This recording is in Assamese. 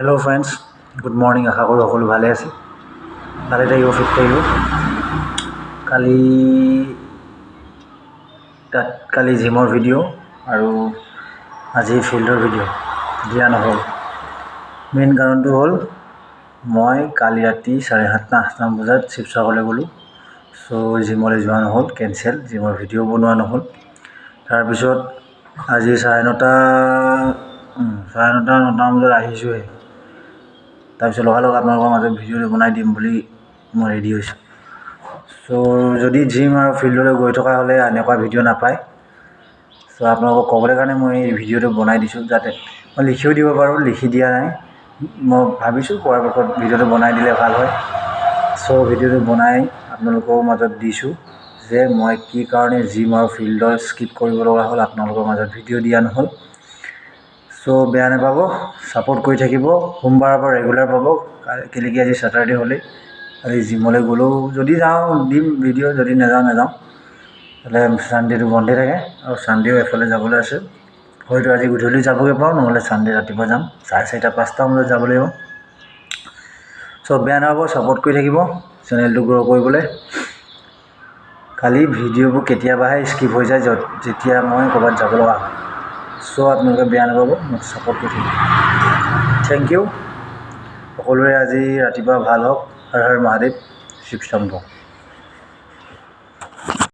Hello' friends, good morning. আশা কৰোঁ সকলো ভালে আছে, ভালে থাকিব, ফিট থাকিব। কালি জিমৰ ভিডিঅ' আৰু আজি ফিল্ডৰ ভিডিঅ' দিয়া নহ'ল। মেইন কাৰণটো হ'ল মই কালি ৰাতি 7:30-8টা বজাত শিৱসাগৰলৈ গ'লোঁ। চ' জিমলৈ যোৱা নহ'ল, কেঞ্চেল। জিমৰ ভিডিঅ' বনোৱা নহ'ল। তাৰপিছত আজি 9:30 বজাত আহিছোঁহে। তাৰপিছত লগালগ আপোনালোকৰ মাজত ভিডিঅ'টো বনাই দিম বুলি মই ৰেডি হৈছোঁ। চ' যদি জিম আৰু ফিল্ডলৈ গৈ থকা হ'লে এনেকুৱা ভিডিঅ' নাপায়। চ' আপোনালোকক ক'বলৈ কাৰণে মই এই ভিডিঅ'টো বনাই দিছোঁ, যাতে মই লিখিও দিব পাৰোঁ। লিখি দিয়া নাই, মই ভাবিছোঁ পৰাপক্ষত ভিডিঅ'টো বনাই দিলে ভাল হয়। চ' ভিডিঅ'টো বনাই আপোনালোকৰ মাজত দিছোঁ যে মই কি কাৰণে জিম আৰু ফিল্ডৰ স্কিপ কৰিব লগা হ'ল, আপোনালোকৰ মাজত ভিডিঅ' দিয়া নহ'ল। চ' বেয়া নাপাব, ছাপোৰ্ট কৰি থাকিব। সোমবাৰৰ পৰা ৰেগুলাৰ পাব। কেলেকি আজি ছেটাৰডে হ'লেই, আজি জিমলৈ গ'লেও যদি যাওঁ দিম ভিডিঅ', যদি নাযাওঁ। হ'লে ছানডে'টো বন্ধে থাকে আৰু ছানডেও এফালে যাবলৈ আছে। হয়তো আজি গধূলি যাবগৈ পাৰোঁ, নহ'লে ছানডে ৰাতিপুৱা যাম। 4:30-5টা বজাত যাব লাগিব। চ' বেয়া নাপাব, ছাপোৰ্ট কৰি থাকিব চেনেলটো গ্ৰ' কৰিবলৈ। খালি ভিডিঅ'বোৰ কেতিয়াবাহে স্কিপ হৈ যায়, যেতিয়া মই ক'ৰবাত যাব লগা হয়। চ' আপোনালোকে বেয়া নাপাব, মোক ছাপোৰ্ট কৰি থাকিব। Thank you. সকলোৰে আজি ৰাতিপুৱা ভাল হওক। হৰ হৰ মহাদেৱ, শিৱ শম্ভ।